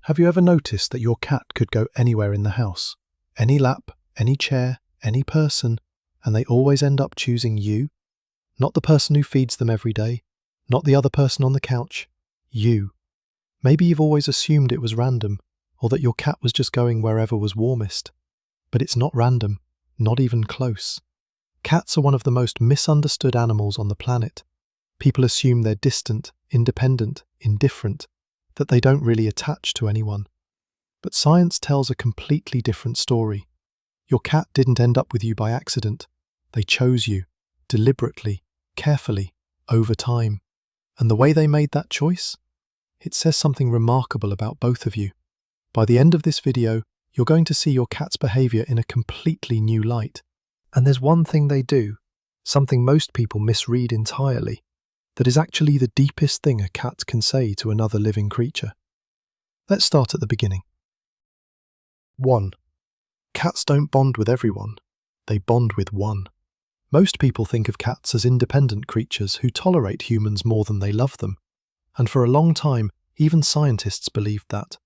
Have you ever noticed that your cat could go anywhere in the house? Any lap, any chair, any person, and they always end up choosing you? Not the person who feeds them every day, not the other person on the couch, you. Maybe you've always assumed it was random, or that your cat was just going wherever was warmest. But it's not random, not even close. Cats are one of the most misunderstood animals on the planet. People assume they're distant, independent, indifferent, that they don't really attach to anyone. But science tells a completely different story. Your cat didn't end up with you by accident. They chose you, deliberately, carefully, over time. And the way they made that choice? It says something remarkable about both of you. By the end of this video, you're going to see your cat's behavior in a completely new light. And there's one thing they do, something most people misread entirely, that is actually the deepest thing a cat can say to another living creature. Let's start at the beginning. 1. Cats don't bond with everyone. They bond with one. Most people think of cats as independent creatures who tolerate humans more than they love them. And for a long time, even scientists believed that.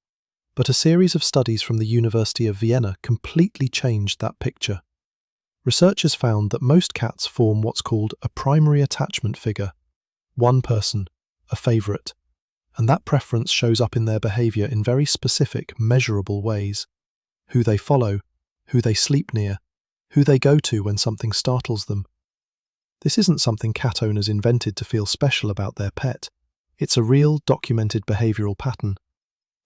But a series of studies from the University of Vienna completely changed that picture. Researchers found that most cats form what's called a primary attachment figure. One person, a favourite. And that preference shows up in their behaviour in very specific, measurable ways. Who they follow, who they sleep near, who they go to when something startles them. This isn't something cat owners invented to feel special about their pet. It's a real, documented behavioural pattern.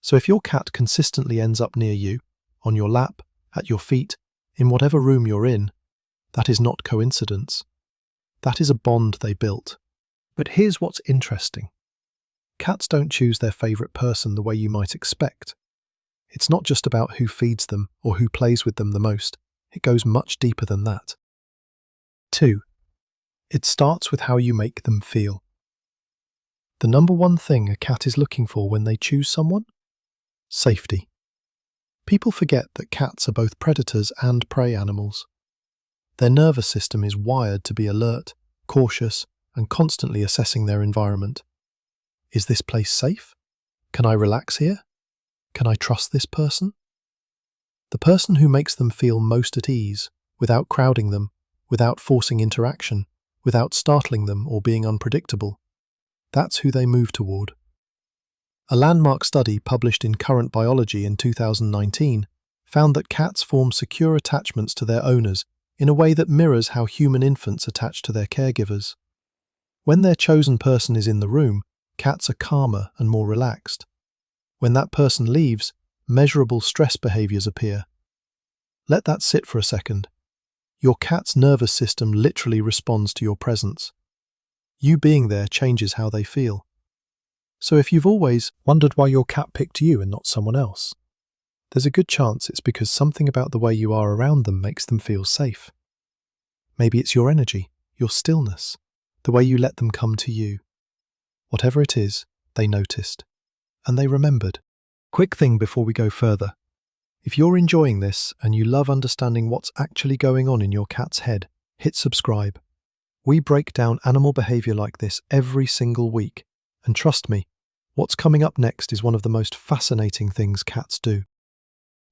So if your cat consistently ends up near you, on your lap, at your feet, in whatever room you're in, that is not coincidence. That is a bond they built. But here's what's interesting. Cats don't choose their favourite person the way you might expect. It's not just about who feeds them or who plays with them the most. It goes much deeper than that. 2. It starts with how you make them feel. The number one thing a cat is looking for when they choose someone? Safety. People forget that cats are both predators and prey animals. Their nervous system is wired to be alert, cautious, and constantly assessing their environment. Is this place safe? Can I relax here? Can I trust this person? The person who makes them feel most at ease, without crowding them, without forcing interaction, without startling them or being unpredictable, that's who they move toward. A landmark study published in Current Biology in 2019 found that cats form secure attachments to their owners in a way that mirrors how human infants attach to their caregivers. When their chosen person is in the room, cats are calmer and more relaxed. When that person leaves, measurable stress behaviours appear. Let that sit for a second. Your cat's nervous system literally responds to your presence. You being there changes how they feel. So if you've always wondered why your cat picked you and not someone else, there's a good chance it's because something about the way you are around them makes them feel safe. Maybe it's your energy, your stillness, the way you let them come to you. Whatever it is, they noticed. And they remembered. Quick thing before we go further. If you're enjoying this and you love understanding what's actually going on in your cat's head, hit subscribe. We break down animal behaviour like this every single week. And trust me, what's coming up next is one of the most fascinating things cats do.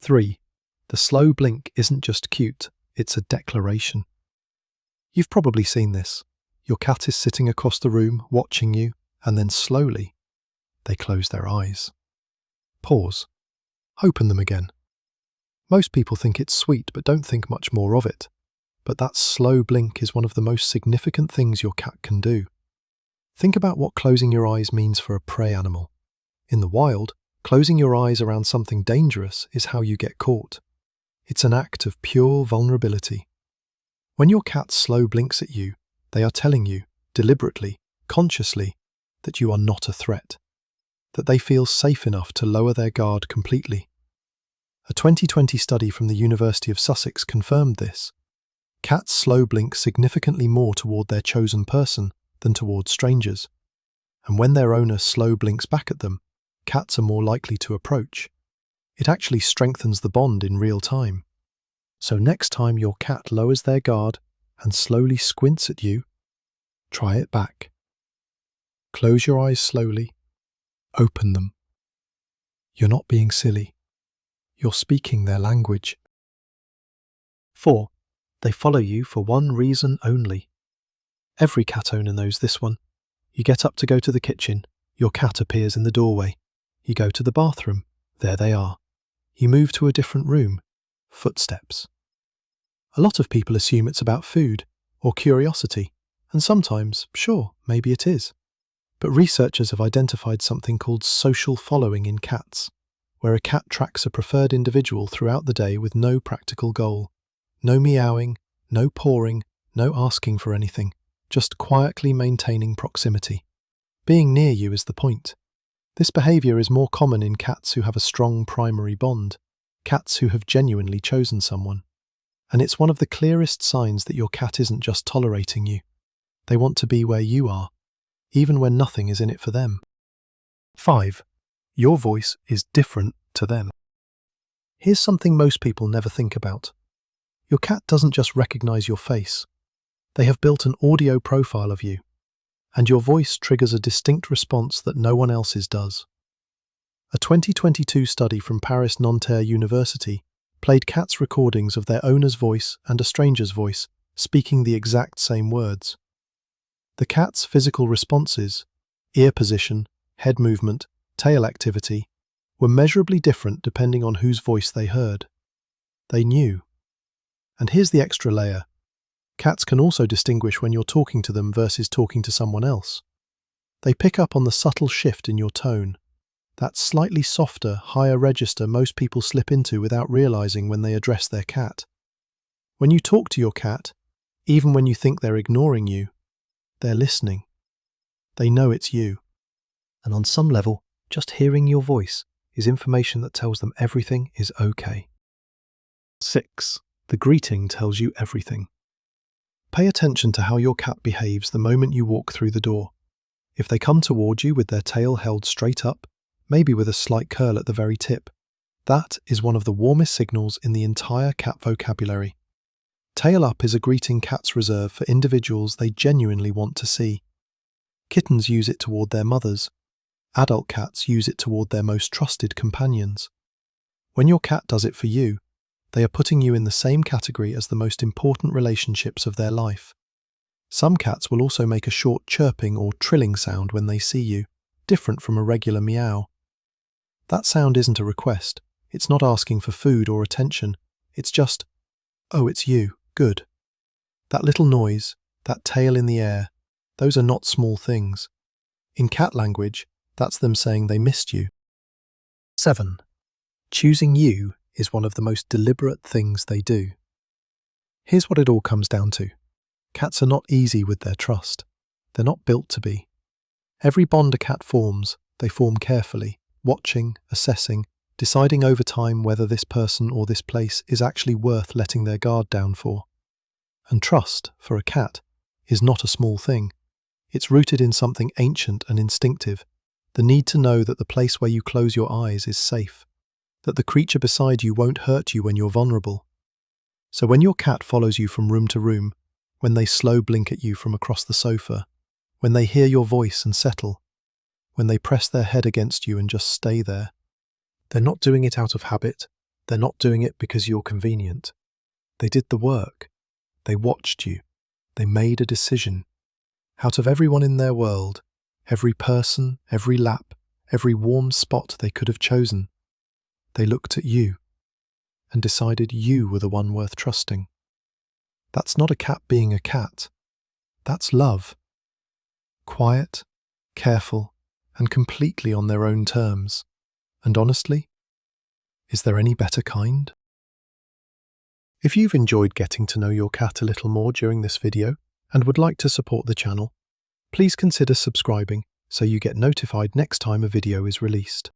3. The slow blink isn't just cute, it's a declaration. You've probably seen this. Your cat is sitting across the room, watching you, and then slowly, they close their eyes. Pause. Open them again. Most people think it's sweet but don't think much more of it. But that slow blink is one of the most significant things your cat can do. Think about what closing your eyes means for a prey animal. In the wild, closing your eyes around something dangerous is how you get caught. It's an act of pure vulnerability. When your cat slow blinks at you, they are telling you, deliberately, consciously, that you are not a threat. That they feel safe enough to lower their guard completely. A 2020 study from the University of Sussex confirmed this. Cats slow blink significantly more toward their chosen person than toward strangers. And when their owner slow blinks back at them, cats are more likely to approach. It actually strengthens the bond in real time. So next time your cat lowers their guard and slowly squints at you, try it back. Close your eyes slowly. Open them. You're not being silly. You're speaking their language. 4. They follow you for one reason only. Every cat owner knows this one. You get up to go to the kitchen, your cat appears in the doorway. You go to the bathroom, there they are. You move to a different room, footsteps. A lot of people assume it's about food or curiosity, and sometimes, sure, maybe it is. But researchers have identified something called social following in cats, where a cat tracks a preferred individual throughout the day with no practical goal. No meowing, no pawing, no asking for anything, just quietly maintaining proximity. Being near you is the point. This behaviour is more common in cats who have a strong primary bond, cats who have genuinely chosen someone. And it's one of the clearest signs that your cat isn't just tolerating you. They want to be where you are, even when nothing is in it for them. 5. Your voice is different to them. Here's something most people never think about. Your cat doesn't just recognize your face. They have built an audio profile of you, and your voice triggers a distinct response that no one else's does. A 2022 study from Paris Nanterre University played cats recordings of their owner's voice and a stranger's voice, speaking the exact same words. The cat's physical responses, ear position, head movement, tail activity, were measurably different depending on whose voice they heard. They knew. And here's the extra layer. Cats can also distinguish when you're talking to them versus talking to someone else. They pick up on the subtle shift in your tone, that slightly softer, higher register most people slip into without realizing when they address their cat. When you talk to your cat, even when you think they're ignoring you, they're listening. They know it's you. And on some level, just hearing your voice is information that tells them everything is okay. 6. The greeting tells you everything. Pay attention to how your cat behaves the moment you walk through the door. If they come toward you with their tail held straight up, maybe with a slight curl at the very tip, that is one of the warmest signals in the entire cat vocabulary. Tail up is a greeting cats reserve for individuals they genuinely want to see. Kittens use it toward their mothers. Adult cats use it toward their most trusted companions. When your cat does it for you, they are putting you in the same category as the most important relationships of their life. Some cats will also make a short chirping or trilling sound when they see you, different from a regular meow. That sound isn't a request, it's not asking for food or attention, it's just, oh, it's you, good. That little noise, that tail in the air, those are not small things. In cat language, that's them saying they missed you. 7. Choosing you is one of the most deliberate things they do. Here's what it all comes down to. Cats are not easy with their trust. They're not built to be. Every bond a cat forms, they form carefully, watching, assessing, deciding over time whether this person or this place is actually worth letting their guard down for. And trust, for a cat, is not a small thing. It's rooted in something ancient and instinctive, the need to know that the place where you close your eyes is safe, that the creature beside you won't hurt you when you're vulnerable. So when your cat follows you from room to room, when they slow blink at you from across the sofa, when they hear your voice and settle, when they press their head against you and just stay there, they're not doing it out of habit, they're not doing it because you're convenient. They did the work. They watched you. They made a decision. Out of everyone in their world, every person, every lap, every warm spot they could have chosen, they looked at you and decided you were the one worth trusting. That's not a cat being a cat. That's love. Quiet, careful, and completely on their own terms. And honestly, is there any better kind? If you've enjoyed getting to know your cat a little more during this video and would like to support the channel, please consider subscribing so you get notified next time a video is released.